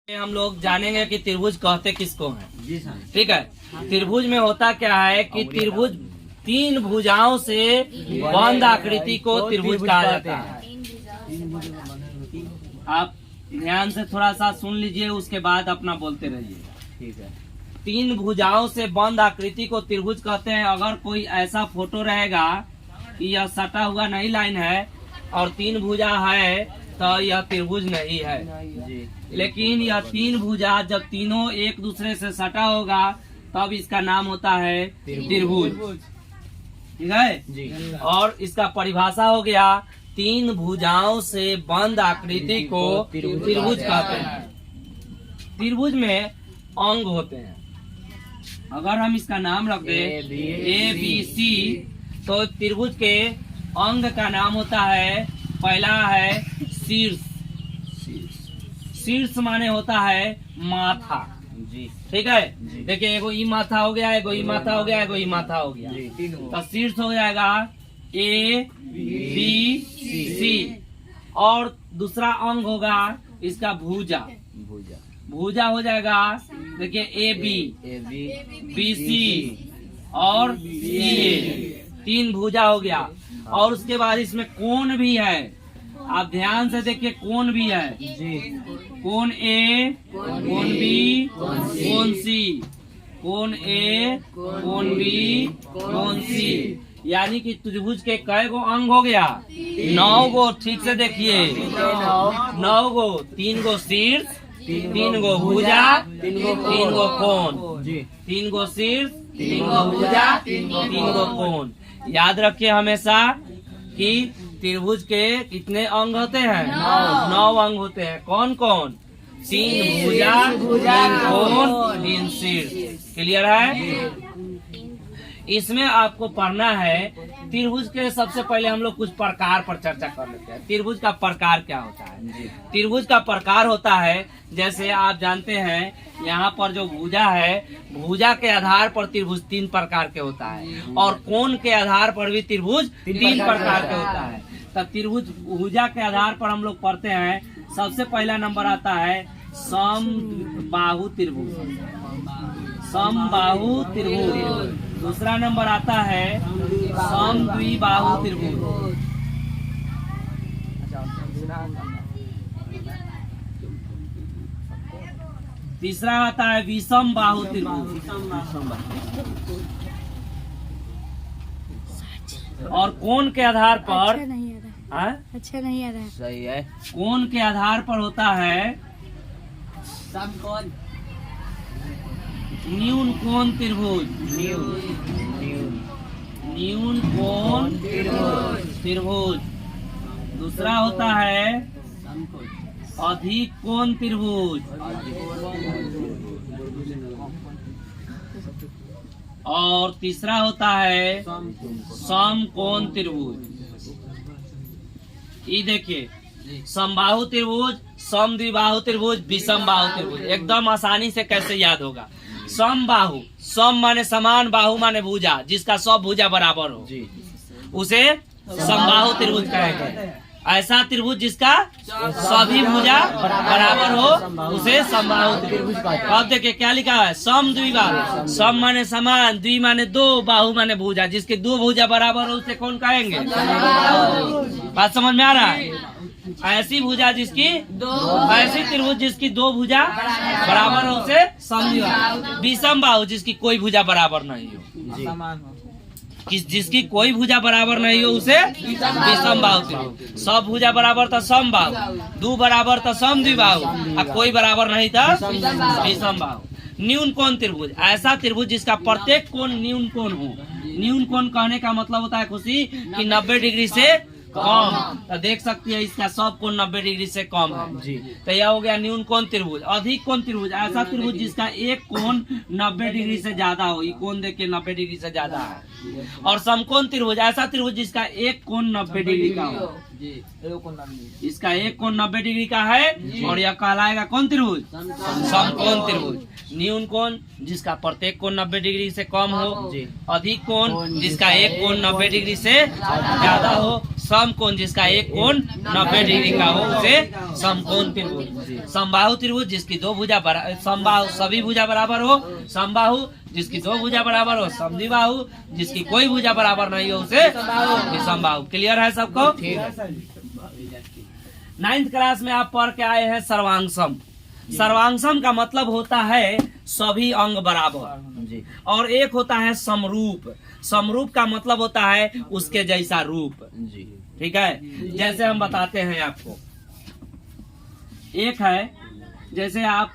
हम लोग जानेंगे कि त्रिभुज कहते किसको हैं। जी सर। ठीक है, त्रिभुज में होता क्या है कि त्रिभुज तीन भुजाओं से बंद आकृति को त्रिभुज कहा जाता है। आप ध्यान से थोड़ा सा सुन लीजिए, उसके बाद अपना बोलते रहिए। ठीक है। तीन भुजाओं से बंद आकृति को त्रिभुज कहते हैं। अगर कोई ऐसा फोटो रहेगा कि यह सटा हुआ नहीं लाइन है और तीन भुजा है तो यह त्रिभुज नहीं है जी। लेकिन यह तीन भुजा जब तीनों एक दूसरे से सटा होगा तब इसका नाम होता है त्रिभुज। ठीक है जी। और इसका परिभाषा हो गया, तीन भुजाओं से बंद आकृति को त्रिभुज कहते हैं। त्रिभुज में अंग होते हैं। अगर हम इसका नाम रख दें ABC तो त्रिभुज के अंग का नाम होता है, पहला है शीर्ष। शीर्ष माने होता है माथा। जी। ठीक है, देखिए एगो ई माथा हो गया, एगो ई माथा हो गया, एगो ई माथा हो गया। तो शीर्ष हो जाएगा ABC और दूसरा अंग होगा इसका भुजा। भुजा हो जाएगा, देखिए AB, BC और CA, तीन भुजा हो गया। और उसके बाद इसमें कोण भी है, आप ध्यान से देखिए कोण भी है जी। कोण A, कोण B, कोण C, कोण A, कोण B, कोण C। यानी कि त्रिभुज के कई गो अंग हो गया? 9 गो। ठीक से देखिए, 9 गो। 3 गो शीर्ष, 3 गो भुजा, 3 गो कोण। जी। 3 गो शीर्ष, 3 गो भुजा, 3 गो कोण। याद रखिए हमेशा कि त्रिभुज के कितने अंग होते हैं? 9 अंग होते हैं। कौन कौन? 3 भुजा, 3 कोण, 3 शीर्ष। क्लियर है? इसमें आपको पढ़ना है त्रिभुज के। सबसे पहले हम लोग कुछ प्रकार पर चर्चा कर लेते हैं। त्रिभुज का प्रकार क्या होता है? त्रिभुज का प्रकार होता है, जैसे आप जानते हैं यहाँ पर जो भुजा है, भुजा के आधार पर त्रिभुज 3 प्रकार के होता है और कोण के आधार पर भी त्रिभुज 3 प्रकार के होता है। तो त्रिभुज भुजा के आधार पर हम लोग पढ़ते हैं। सबसे पहला नंबर आता है समबाहु त्रिभुज। समबाहु त्रिभुज। दूसरा नंबर आता है समद्विबाहु त्रिभुज। तीसरा आता है विषम बाहु त्रिभुज। और कोण के आधार पर अच्छा नहीं आ रहा है। अच्छा नहीं आ रहा है। सही है। कोण के आधार पर होता है न्यून कोण त्रिभुज। न्यून कोण त्रिभुज। दूसरा होता है अधिक कोण त्रिभुज। और तीसरा होता है समकोण त्रिभुज। ये देखिए, समबाहु त्रिभुज, समद्विबाहु त्रिभुज, विषम बाहु त्रिभुज। एकदम आसानी से कैसे याद होगा? समबाहु, सम माने समान, बाहु माने भुजा, जिसका सब भुजा बराबर हो, उसे समबाहु त्रिभुज कहेंगे। ऐसा त्रिभुज जिसका सभी भुजा बराबर हो, उसे समबाहु त्रिभुज। अब देखिए क्या लिखा है? सम द्विबाहु। सम माने समान, द्वि माने 2, बाहु माने भुजा, जिसके 2 भुजा बराबर हो उसे कौन कहेंगे? बात समझ में आ रहा है? ऐसी भुजा जिसकी ऐसी त्रिभुज जिसकी 2 भुजा बराबर हो उसे समद्विबाहु। विषम बाहु जिसकी कोई भुजा बराबर नहीं हो, जिसकी कोई भुजा बराबर नहीं हो उसे विषम बाहु त्रिभुज। सब भुजा बराबर तो सम बाहु, 2 बराबर तो समद्विबाहु, और कोई बराबर नहीं था विषम बाहु। न्यून कोण त्रिभुज, ऐसा त्रिभुज जिसका प्रत्येक कोण न्यून कोण हो। न्यून कोण कहने का मतलब होता है खुशी कि 90 डिग्री से कम। तो देख सकती है इसका सब कोण 90 डिग्री से कम है जी। तो यह हो गया न्यून कोण त्रिभुज। अधिक कोण त्रिभुज, ऐसा त्रिभुज जिसका एक कोण 90 डिग्री से ज्यादा हो। ये कोण देखिए 90 डिग्री से ज्यादा है। और समकोण त्रिभुज, ऐसा त्रिभुज जिसका एक कोण 90 डिग्री का हो। इसका एक कोण 90 डिग्री का है और यह कहलाएगा कौन त्रिभुज? समकोण त्रिभुज। न्यून कोण जिसका प्रत्येक कोण 90 डिग्री से कम हो, अधिक कोण जिसका एक कोण 90 डिग्री से ज्यादा हो, सम कोण जिसका एक कोण 90 डिग्री का हो, उसे समकोण त्रिभुज। समबाहु त्रिभुज जिसकी दो भुजा समबाहु सभी भुजा बराबर हो, समबाहु जिसकी दो भुजा बराबर हो, समद्विबाहु जिसकी कोई भुजा बराबर नहीं हो, उसे विषमबाहु। क्लियर है सबको? 9th क्लास में आप पढ़ के आए हैं सर्वांगसम। सर्वांगसम का मतलब होता है सभी अंग बराबर, और एक होता है समरूप। समरूप का मतलब होता है उसके जैसा रूप। ठीक है, जैसे हम बताते हैं आपको। एक है, जैसे आप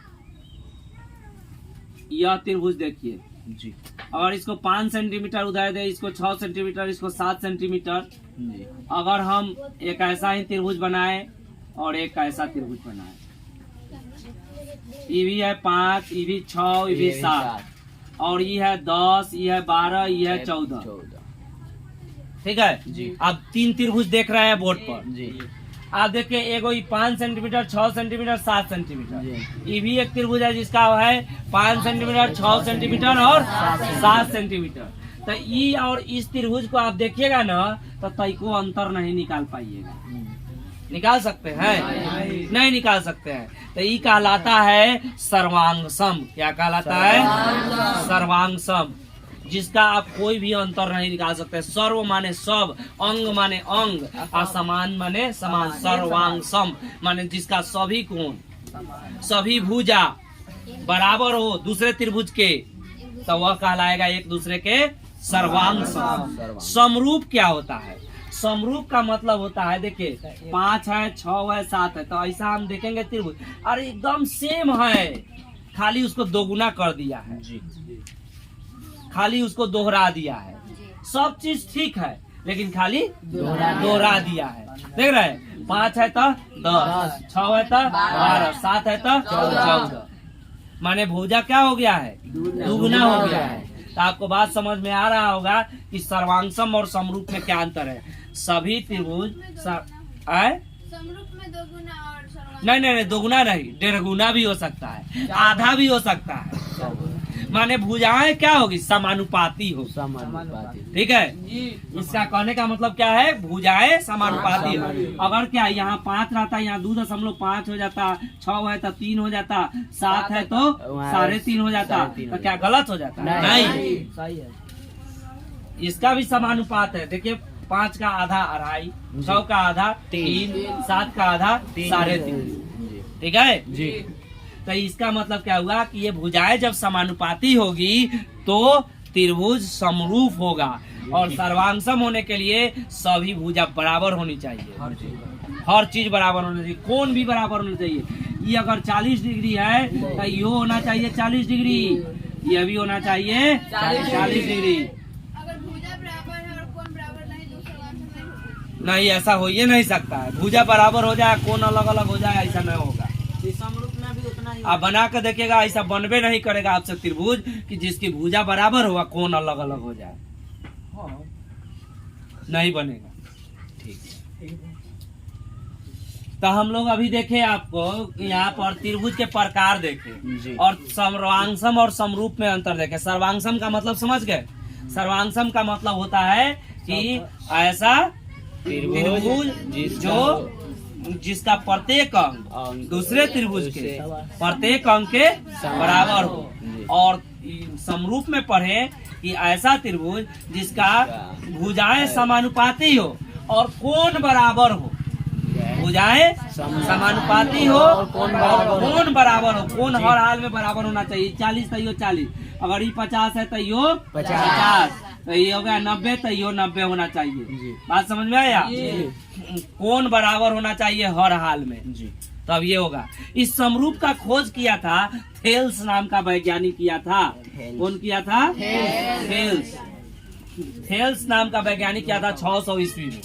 यह त्रिभुज देखिए जी, और इसको 5 सेंटीमीटर उधार दे, इसको 6 सेंटीमीटर, इसको 7 सेंटीमीटर। अगर हम एक ऐसा ही त्रिभुज बनाए और एक ऐसा त्रिभुज बनाए, ये भी है 5, ये भी 6, ये भी 7, और ये है 10, ये है 12, ये है 14। ठीक है जी। आप 3 त्रिभुज देख रहे हैं बोर्ड पर जी। आप देखिए, एगो 5 सेंटीमीटर, 6 सेंटीमीटर, 7 सेंटीमीटर। ये भी एक त्रिभुज है जिसका है 5 सेंटीमीटर, 6 सेंटीमीटर और 7 सेंटीमीटर। तो ये और इस त्रिभुज को आप देखिएगा ना, तो तय को अंतर नहीं निकाल पाइएगा। निकाल सकते हैं? नहीं निकाल सकते हैं। तो ये कहलाता है सर्वांगसम। क्या कहलाता है? सर्वांगसम, जिसका आप कोई भी अंतर नहीं निकाल सकते। सर्व माने सब, अंग माने अंग, और समान माने समान। सर्वांगसम माने जिसका सभी कोण, सभी भुजा बराबर हो दूसरे त्रिभुज के, तो वह कहलाएगा एक दूसरे के सर्वांगसम। समरूप क्या होता है? समरूप का मतलब होता है, देखिए 5 है, 6 है, 7 है, तो ऐसा हम देखेंगे त्रिभुज, अरे एकदम सेम है, खाली उसको दोगुना कर दिया है, खाली उसको दोहरा दिया है। सब चीज ठीक है, लेकिन खाली दोहरा दिया है। देख रहे हैं, 5 है तो 10, 6 है तो 12, 7 है तो 14। माने भुजा क्या हो गया है? दुगुना हो गया है। तो आपको बात समझ में आ रहा होगा कि सर्वांगसम और समरूप में क्या अंतर है। सभी त्रिभुज समरूप में दोगुना और नहीं, दोगुना नहीं, 1.5 गुना भी हो सकता है, आधा भी हो सकता है। माने भुजाएं क्या होगी? समानुपाती हो। ठीक है, इसका कहने का मतलब क्या है? भुजाएं समानुपाती हो। अगर क्या यहाँ 5 रहता, यहाँ 2.5 हो जाता, 6 है तो 3 हो जाता, 7 है तो 3.5 हो जाता, तो क्या गलत हो जाता? नहीं, सही है। इसका भी समानुपात है। देखिए, 5 का आधा 2.5, 6 का आधा 3, 7 का आधा 3.5। ठीक है जी। तो इसका मतलब क्या हुआ कि ये भुजाएं जब समानुपाती होगी तो त्रिभुज समरूप होगा। और सर्वांगसम होने के लिए सभी भुजा बराबर होनी चाहिए, हर चीज बराबर होनी चाहिए, कोण भी बराबर होना चाहिए। ये अगर 40 डिग्री है तो ये होना चाहिए 40 डिग्री, ये भी होना चाहिए 40 डिग्री। अगर भुजा बराबर है और कोण बराबर नहीं तो सर्वांगसम नहीं, ऐसा हो ही नहीं सकता है। भुजा बराबर हो जाए, कोण अलग अलग हो जाए, ऐसा नहीं होगा। समरूप में भी उतना ही आप बना कर देखिएगा, ऐसा बनबे नहीं करेगा आपसे त्रिभुज कि जिसकी भुजा बराबर हुआ कोण अलग अलग हो जाए, नहीं बनेगा। ठीक। तो हम लोग अभी देखे आपको यहाँ पर त्रिभुज के प्रकार देखे और सर्वांगसम और समरूप में अंतर देखे। सर्वांगसम का मतलब समझ गए? सर्वांगसम का मतलब होता है कि ऐसा त्रिभुज जो जिसका प्रत्येक अंग दूसरे त्रिभुज के प्रत्येक अंग के बराबर हो। और समरूप में पढ़े कि ऐसा त्रिभुज जिसका भुजाएं समानुपाती हो और कोण बराबर हो। भुजाएं समानुपाती हो और कोण बराबर हो। कोण हर हाल में बराबर होना चाहिए। 40 तो यो 40, अगर ये 50 है तो यो 50, तो ये हो गया 90, तो यो 90 होना चाहिए। बात समझ में आया? कोण बराबर होना चाहिए हर हाल में जी, तब ये होगा। इस समरूप का खोज किया था थेल्स नाम का वैज्ञानिक किया था। कौन किया था? थेल्स नाम का वैज्ञानिक किया था 600 ईस्वी में।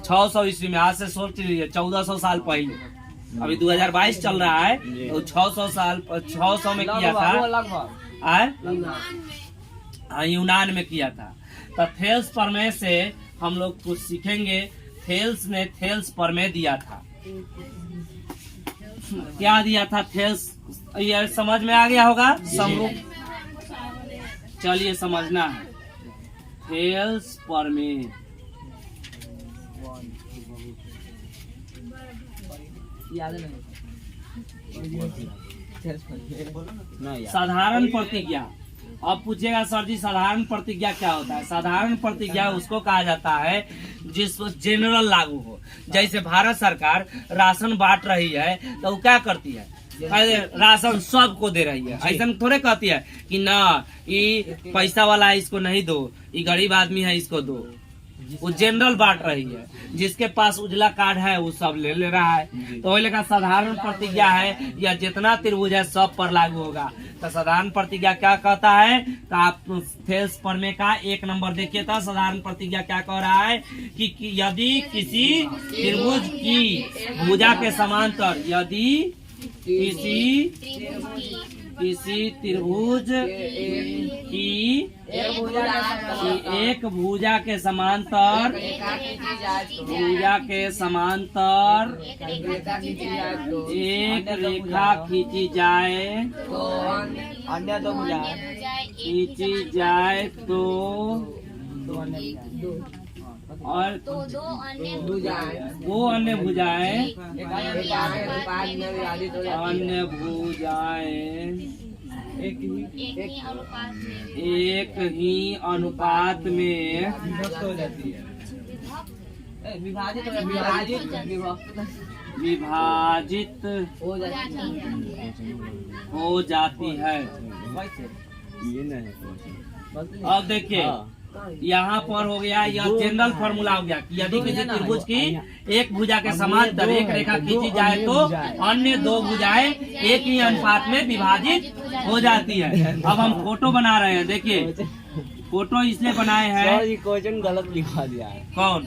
600 ईस्वी में, आज से सोच लीजिए 1400 साल पहले। अभी 2022 चल रहा है, तो 600 में किया था, यूनान में किया था। तो थेल्स प्रमेय से हम लोग कुछ सीखेंगे थेल्स ने थेल्स प्रमेय दिया था। क्या दिया था थेल्स? ये समझ में आ गया होगा समरूप। चलिए समझना है थेल्स प्रमेय। साधारण प्रतिज्ञा। अब पूछेगा सर जी साधारण प्रतिज्ञा क्या होता है? साधारण प्रतिज्ञा उसको कहा जाता है जिसको जनरल लागू हो। जैसे भारत सरकार राशन बांट रही है तो वो क्या करती है? अरे राशन सबको दे रही है, ऐसा थोड़े कहती है कि ना ये पैसा वाला है इसको नहीं दो, ये गरीब आदमी है इसको दो। वो जनरल बांट रही है, जिसके पास उजला कार्ड है वो सब ले रहा है। तो वही लेकर साधारण प्रतिज्ञा है या जितना त्रिभुज है सब पर लागू होगा। तो साधारण प्रतिज्ञा क्या कहता है? तो आप थेल्स प्रमेय का 1 नंबर देखिए। था साधारण प्रतिज्ञा क्या कह रहा है कि यदि किसी त्रिभुज की भुजा के समांतर, यदि किसी त्रिभुज की एक भुजा के समांतर एक रेखा खींची जाए तो अन्य दो भुजाएं खींची जाए तो और वो अन्य भुजाएं एक ही अनुपात में विभाजित हो जाती है। अब देखिए यहाँ पर हो गया यह जनरल फॉर्मूला हो गया कि यदि किसी त्रिभुज की एक भुजा के समांतर एक रेखा खींची जाए तो अन्य दो भुजाएं एक ही अनुपात में विभाजित हो जाती है। अब हम फोटो बना रहे हैं, देखिए फोटो इसलिए बनाए हैं। क्वेश्चन गलत लिखा दिया है। कौन?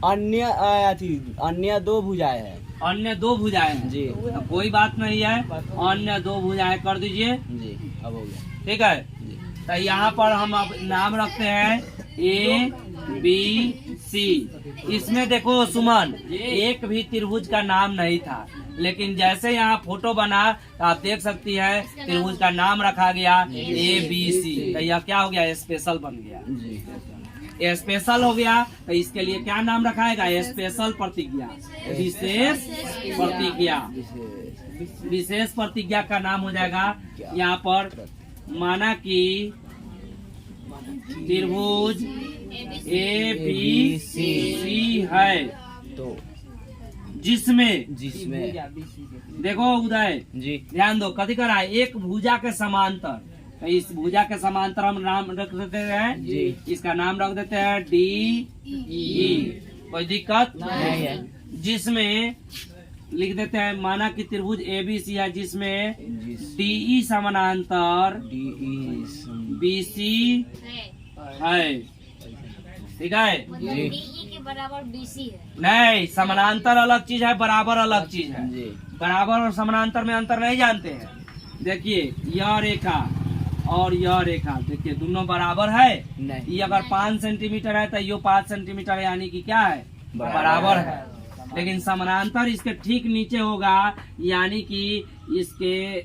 अन्य दो भुजाएं है। अन्य दो भुजाएं हैं जी। कोई बात नहीं है, अन्य दो भुजाएं कर दीजिए जी। अब हो गया। ठीक है। तो यहाँ पर हम अब नाम रखते हैं ABC। इसमें देखो सुमन एक भी त्रिभुज का नाम नहीं था, लेकिन जैसे यहाँ फोटो बना तो आप देख सकती है त्रिभुज का नाम रखा गया ABC। तो यह क्या हो गया? स्पेशल बन गया जी। स्पेशल हो गया तो इसके लिए क्या नाम रखाएगा? स्पेशल प्रतिज्ञा, विशेष प्रतिज्ञा। विशेष प्रतिज्ञा का नाम हो जाएगा यहाँ पर माना कि त्रिभुज ABC है तो जिसमें देखो उदय जी ध्यान दो कथी कर रहा है? एक भुजा के समांतर। तो इस भुजा के समांतर हम नाम रख देते हैं जी। इसका नाम रख देते हैं DE। कोई दिक्कत नहीं है। जिसमें लिख देते हैं माना कि त्रिभुज ABC है जिसमें DE समानांतर BC है। ठीक है जी। के बराबर BC है। नहीं, समानांतर अलग चीज है, बराबर अलग चीज है जी। बराबर और समानांतर में अंतर नहीं जानते हैं। देखिए यह रेखा और यह रेखा देखिए दोनों बराबर है नहीं। ये अगर 5 सेंटीमीटर है तो ये 5 सेंटीमीटर यानी कि क्या है? बराबर है। लेकिन समानांतर इसके ठीक नीचे होगा, यानी कि इसके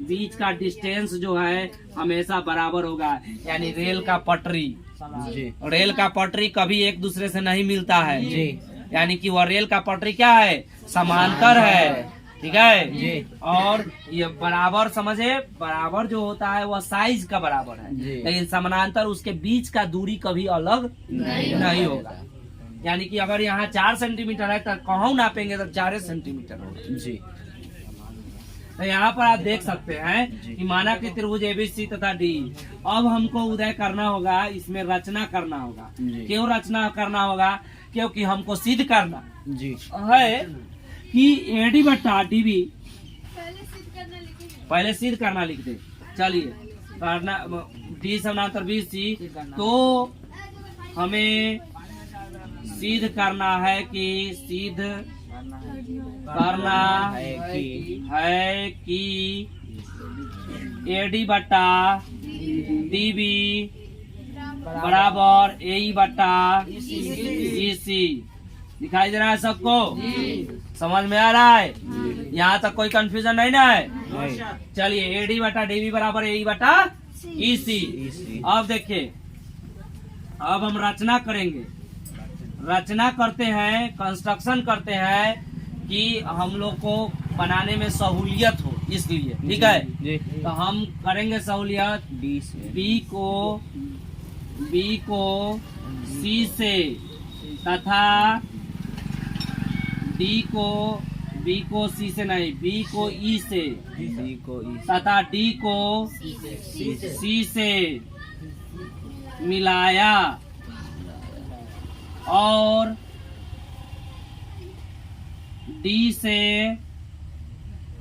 बीच का डिस्टेंस जो है हमेशा बराबर होगा। यानी रेल का पटरी जी। रेल का पटरी कभी एक दूसरे से नहीं मिलता है जी। यानी कि वह रेल का पटरी क्या है? समांतर है। ठीक है जी। और ये बराबर समझे, बराबर जो होता है वह साइज का बराबर है, लेकिन समानांतर उसके बीच का दूरी कभी अलग नहीं होगा। यानी कि अगर यहाँ 4 सेंटीमीटर है तो कहूँ नापेंगे तो 4 सेंटीमीटर होगा जी। तो यहाँ पर आप देख सकते हैं कि माना कि त्रिभुज ABC तथा DE। अब हमको उदय करना होगा, इसमें रचना करना होगा। क्यों रचना करना होगा? क्योंकि हमको सिद्ध करना जी है कि AD बट्टा DB पहले सिद्ध करना लिखे हैं। पहले सिद्ध करना लिख दे। चलिए करना D समानांतर BC, तो हमें सिद्ध करना है कि सिद्ध करना है कि AD बट्टा DB बराबर AE बट्टा BC। दिखाई दे रहा है सबको? समझ में आ रहा है? यहाँ तक कोई कंफ्यूजन नहीं ना है? नहीं। चलिए एडी बटा डीबी बराबर ए बटा ईसी। EC। अब देखिए, अब हम रचना करेंगे। रचना करते हैं, कंस्ट्रक्शन करते हैं कि हम लोग को बनाने में सहूलियत हो, इसलिए ठीक है। जी। तो हम करेंगे सहूलियत। D से बी को सी से तथा बी को सी से नहीं, बी को ई से D को E तथा डी को सी से मिलाया और डी से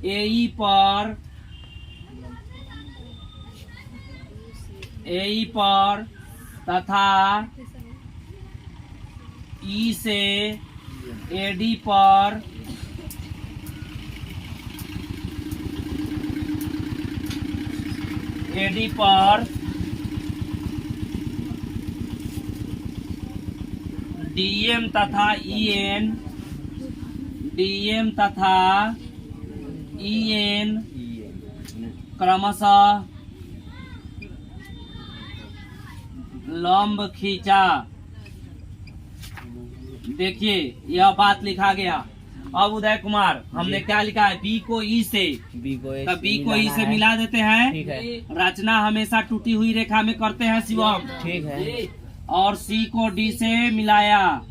एई पर तथा ई से एडी पर डीएम तथा ईएन क्रमशः लंब खींचा। देखिए यह बात लिखा गया। अब उदय कुमार हमने क्या लिखा है? बी को ई से, B को A तब बी को ई मिलाना से है। मिला देते ठीक हैं। है। रचना हमेशा टूटी हुई रेखा में करते हैं शिवम। ठीक है। और सी को डी से मिलाया।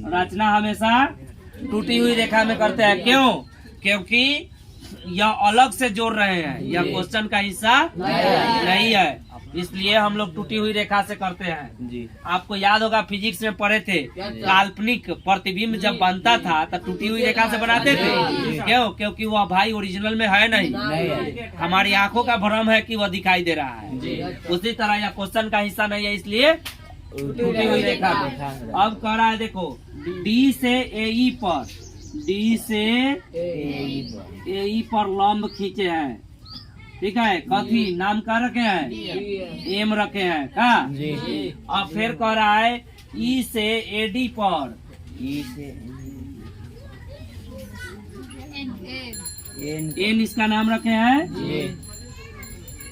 रचना हमेशा टूटी हुई रेखा में करते हैं। क्यों? क्योंकि यह अलग से जोड़ रहे हैं, यह क्वेश्चन का हिस्सा नहीं है, इसलिए हम लोग टूटी हुई रेखा से करते हैं। जी। आपको याद होगा फिजिक्स में पढ़े थे, काल्पनिक प्रतिबिंब जब बनता था तब टूटी हुई रेखा से बनाते थे। क्यों? क्योंकि वह भाई ओरिजिनल में है नहीं, हमारी आंखों का भ्रम है कि वह दिखाई दे रहा है। उसी तरह यह क्वेश्चन का हिस्सा नहीं है, इसलिए टूटी हुई रेखा में। अब कह रहा है देखो, डी से एई पर लंब खींचे हैं। ठीक है। कथी नाम का रखे हैं? एम रखे हैं का? जी। अब फिर कह रहा है ई से एडी पर, E से N एन इसका नाम रखे हैं। जी।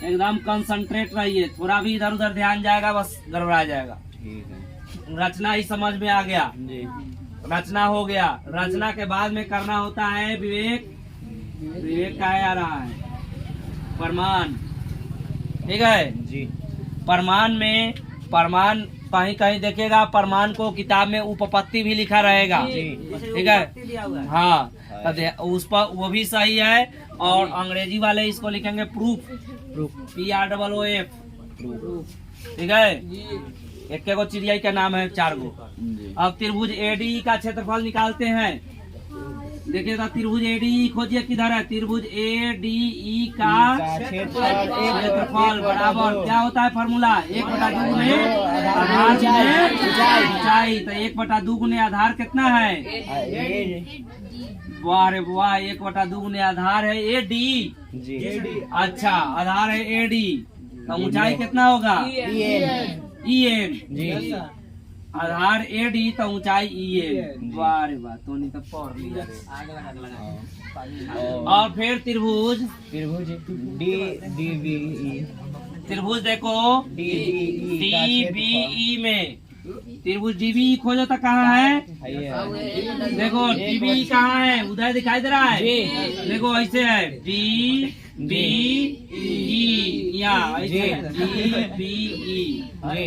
एकदम कंसंट्रेट रहिए, थोड़ा भी इधर उधर ध्यान जाएगा बस गड़बड़ा जाएगा। ठीक है। रचना ही समझ में आ गया। जी। रचना हो गया। रचना के बाद में करना होता है विवेक। विवेक का आ रहा है प्रमाण। ठीक है। जी। प्रमाण कहीं कहीं देखेगा, प्रमाण को किताब में उपपत्ति भी लिखा रहेगा। ठीक है। हाँ, तो उस पर वो भी सही है। और अंग्रेजी वाले इसको लिखेंगे प्रूफ, PROOF। ठीक है। एक को चिड़िया का नाम है, 4 गो। जी। अब त्रिभुज ADE का क्षेत्रफल निकालते हैं। देखिएगा त्रिभुज ADE खोजिए किधर है। त्रिभुज ADE का क्षेत्रफल बराबर क्या होता है फॉर्मूला? 1/2 गुने आधार गुने ऊंचाई। तो 1/2 गुने आधार कितना है? वाह रे वाह, 1/2 गुने आधार है AD। जी। अच्छा, आधार है AD, तो ऊंचाई कितना होगा? EN। जी। आधार AD तो ऊंचाई EN। वाह रे वाह, तो नहीं तो पढ़ लिया रे। और फिर त्रिभुज DBE। त्रिभुज देखो DBE में, त्रिभुज DBE खोजो तो कहाँ है? देखो DBE कहाँ है? उधर दिखाई दे रहा है। देखो ऐसे है DBE, यहाँ ऐसे DBE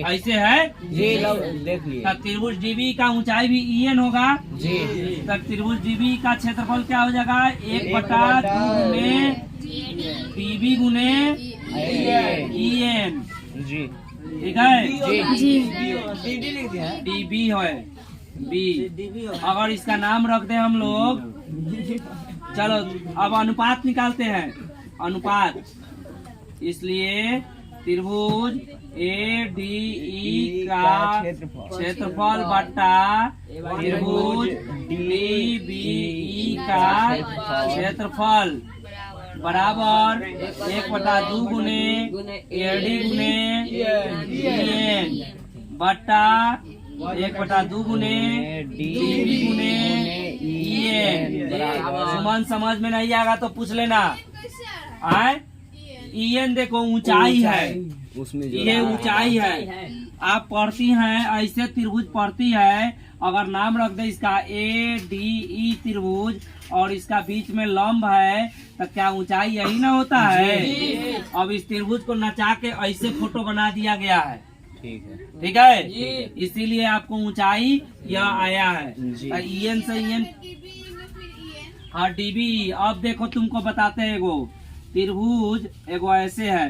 ऐसे है। देख लिए। तो त्रिभुज DBE का ऊंचाई भी EN होगा। जी। तो त्रिभुज DBE का क्षेत्रफल क्या हो जाएगा? 1/2 गुने DB गुने EN। जी। ठीक है। जी। DB है B। अगर इसका नाम रख दे हम लोग, चलो अब अनुपात निकालते हैं। अनुपात, इसलिए त्रिभुज ADE का क्षेत्रफल बट्टा त्रिभुज DBE का क्षेत्रफल बराबर 1/2 गुने AD गुने EN बट्टा 1/2 गुने डीबी गुने ईएन। सुमन समझ में नहीं आएगा तो पूछ लेना। कैसे आ रहा आए ईएन देखो ऊंचाई है, उसमें जो ये ऊंचाई है। आप पढ़ती हैं ऐसे त्रिभुज पढ़ती है, अगर नाम रख दे इसका ADE त्रिभुज और इसका बीच में लंब है तो क्या ऊंचाई यही ना होता है। अब इस त्रिभुज को नचा के ऐसे फोटो बना दिया गया है, ठीक है। ठीक है, इसीलिए आपको ऊंचाई यह आया है। जी। ईएन से ईएन डीबी में फिर ईएन। हाँ डीबी। अब देखो तुमको बताते हैं, एगो त्रिभुज एगो ऐसे है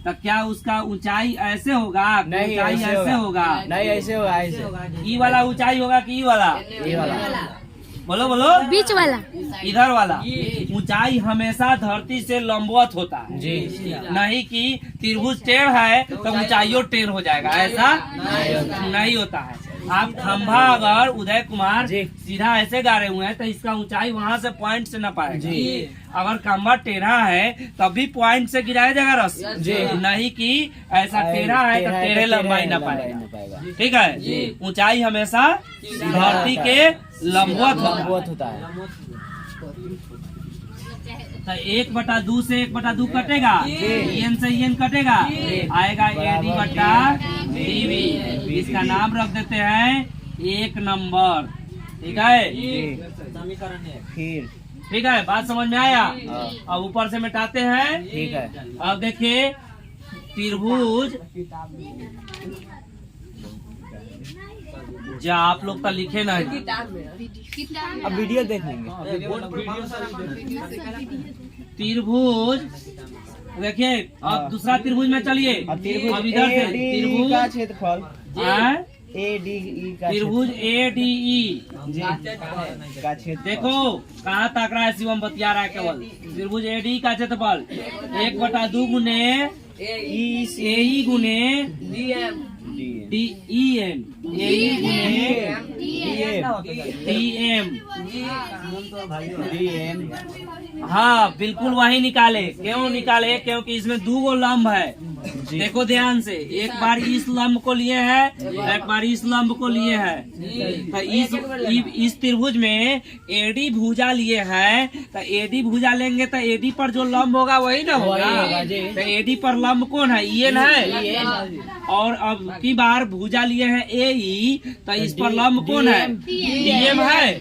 तो क्या उसका ऊंचाई ऐसे होगा, नहीं, ऊंचाई ऐसे होगा। नहीं ऐसे होगा, ऐसे ई वाला ऊंचाई होगा कि ई वाला? ये वाला। बोलो बोलो। बीच वाला। इधर वाला ऊंचाई हमेशा धरती से लंबवत होता है जी। नहीं कि त्रिभुज टेढ़ है तो ऊंचाइयों टेढ़ हो जाएगा, ऐसा नहीं होता है। आप खंभा अगर उदय कुमार जी। सीधा ऐसे गाड़े हुए हैं तो इसका ऊंचाई वहाँ से पॉइंट से न पाएगा। जी। अगर खंभा टेढ़ा है तब भी पॉइंट से गिराया जाएगा रस, जी। नहीं कि ऐसा टेढ़ा है तो टेढ़े लंबाई न पाएगा। ठीक है, ऊंचाई हमेशा धरती के लंबवत लंबवत होता है। तो 1/2 से 1/2 कटेगा, ईएन से ईएन कटेगा, आएगा AD बटा DB। इसका नाम रख देते हैं 1 नंबर। ठीक है, फिर ठीक है, बात समझ में आया? हाँ। अब ऊपर से मिटाते हैं। ठीक है। अब देखिए त्रिभुज जो आप लोग तो लिखे नहीं, अब वीडियो देख लेंगे। त्रिभुज देखिए। अब दूसरा त्रिभुज में चलिए। अब इधर से ADE का क्षेत्रफल हाँ? ADE का त्रिभुज ADE जी का क्षेत्रफल देखो कहाँ तक रहा है, शिवम बतिया रहा है केवल। त्रिभुज ADE का क्षेत्रफल 1/2 गुने AE गुने DEM, AE गुने DM। हाँ बिल्कुल वही निकाले। क्यों निकाले? क्योंकि इसमें 2 लंब है। देखो ध्यान से, एक बार इस लंब को लिए है, एक बार इस लंब को लिए है। तो इस त्रिभुज में AD भुजा लिए है, तो AD भुजा लेंगे तो AD पर जो लंब होगा वही ना होगा। तो AD पर लंब कौन है? EN है। और अब की बार भुजा लिए हैं AE, तो इस पर लंब कौन है? DM है।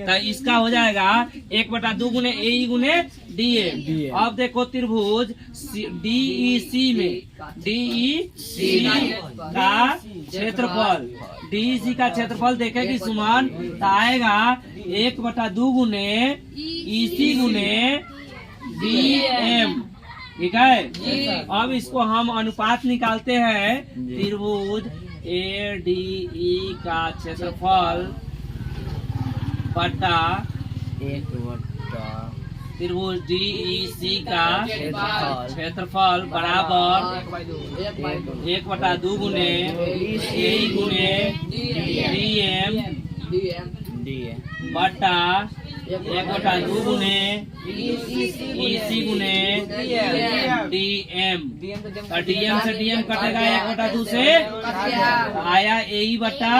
तो इसका हो जाएगा 1/2 गुने AE गुने DM। अब देखो त्रिभुज DEC में DEC का क्षेत्रफल, DEC का क्षेत्रफल देखेगी सुमन तो आएगा 1/2 गुने EC गुने DM। ठीक है, अब इसको हम अनुपात निकालते हैं। त्रिभुज ADE का क्षेत्रफल बटा त्रिभुज DEC का क्षेत्रफल बराबर 1/2 गुने AE गुने DM बटा 1/2 गुने EC गुने DM। DM से DM कटेगा 1/2 से, आया AE बटा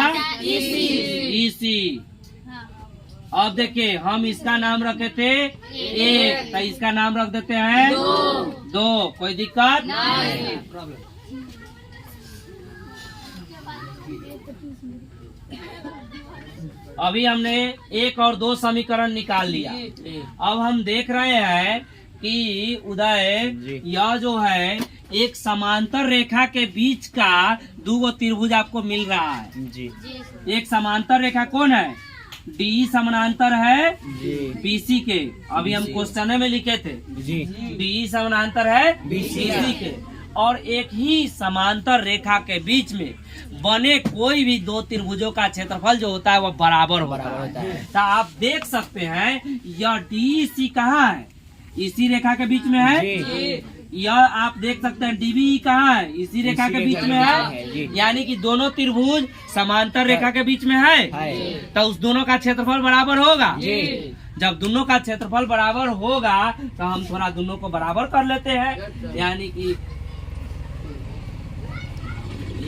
EC। अब देखिए हम इसका नाम रखे थे 1, तो इसका नाम रख देते हैं 2। कोई दिक्कत नहीं। अभी हमने 1 और 2 समीकरण निकाल लिया। अब हम देख रहे हैं कि उदय यह जो है एक समांतर रेखा के बीच का 2 त्रिभुज आपको मिल रहा है जी। एक समांतर रेखा कौन है? DE समानांतर है जी। BC के। अभी हम क्वेश्चन में लिखे थे जी। DE समानांतर है BC के। और एक ही समांतर रेखा के बीच में बने कोई भी 2 त्रिभुजों का क्षेत्रफल जो होता है वो बराबर होता है। तो आप देख सकते हैं यह DEC कहाँ है? इसी रेखा के बीच में है। यह आप देख सकते हैं DBE कहाँ है? इसी रेखा के बीच में है। यानी कि दोनों त्रिभुज समांतर रेखा के बीच में है, तो उस दोनों का क्षेत्रफल बराबर होगा। जब दोनों का क्षेत्रफल बराबर होगा तो हम थोड़ा दोनों को बराबर कर लेते हैं। यानी कि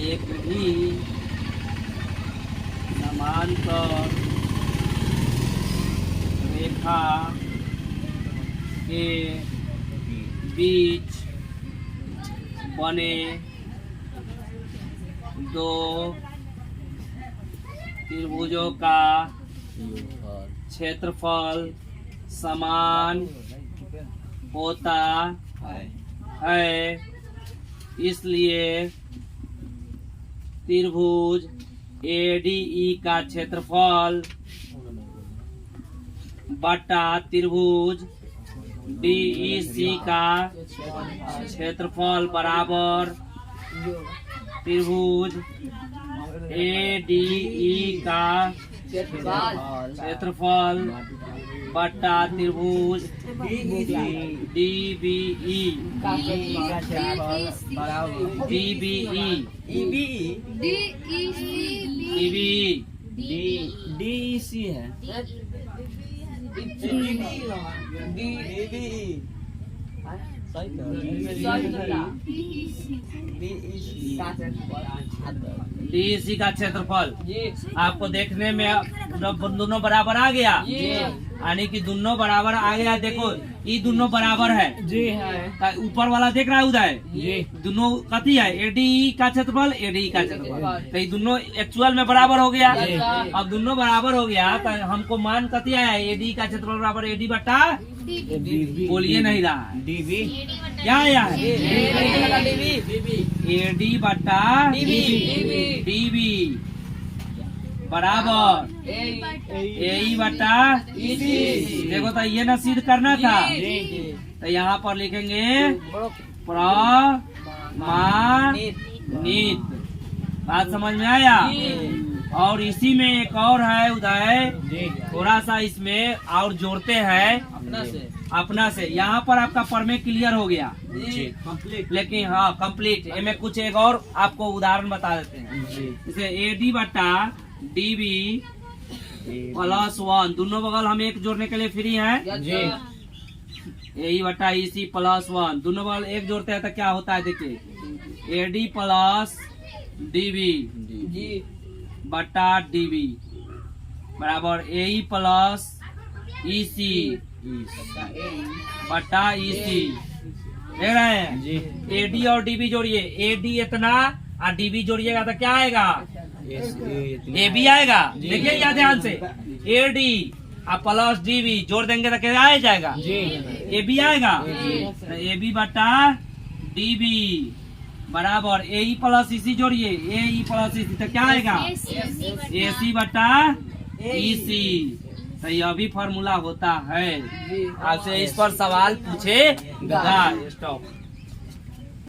एक भी समांतर रेखा के बीच बने दो त्रिभुजों का क्षेत्रफल समान होता है, इसलिए त्रिभुज ADE का क्षेत्रफल बटा त्रिभुज DEC का क्षेत्रफल बराबर त्रिभुज ADE का क्षेत्रफल बटा त्रिभुज DBE DEC है। DEC का क्षेत्रफल आपको देखने में दोनों बराबर आ गया, यानी कि दोनों बराबर आ गया। देखो ये दोनों बराबर है जी है। ऊपर वाला देख रहा है उदय, जी दोनों कथी है ADE का क्षेत्रफल ADE का क्षेत्रफल, तो ये दोनों एक्चुअल में बराबर हो गया। अब दोनों बराबर हो गया तो हमको मान कथी आया, ADE का क्षेत्रफल बराबर AD बटा बोलिए नहीं रहा है, DB क्या आया है AD बटा DB बराबर AE बटा देखो तो ये ना सिद्ध करना था, तो यहाँ पर लिखेंगे प्रमाणित। बात समझ में आया। और इसी में एक और है उदय, थोड़ा सा इसमें और जोड़ते हैं अपना से। यहाँ पर आपका प्रमेय क्लियर हो गया, लेकिन हाँ कंप्लीट इनमें कुछ एक और आपको उदाहरण बता देते हैं। जैसे AD बटा DB +1, दोनों बगल हम एक जोड़ने के लिए फ्री हैं। AE बटा EC +1, दोनों बगल एक जोड़ते हैं तो क्या होता है, देखिए AD प्लस DB बटा DB बराबर AE प्लस EC बटा EC। देख रहे हैं AD और DB जोड़िए, AD इतना और DB जोड़िएगा तो क्या आएगा, AB आएगा। देखिए यहाँ ध्यान से AD और प्लस DB जोड़ देंगे तो क्या आ जाएगा, AB आएगा। तो AB बटा DB बराबर AE प्लस EC जोड़िए, AE प्लस EC तो क्या आएगा, AC बटा EC। तो यह भी फॉर्मूला होता है। आपसे इस पर सवाल पूछेगा। स्टॉप।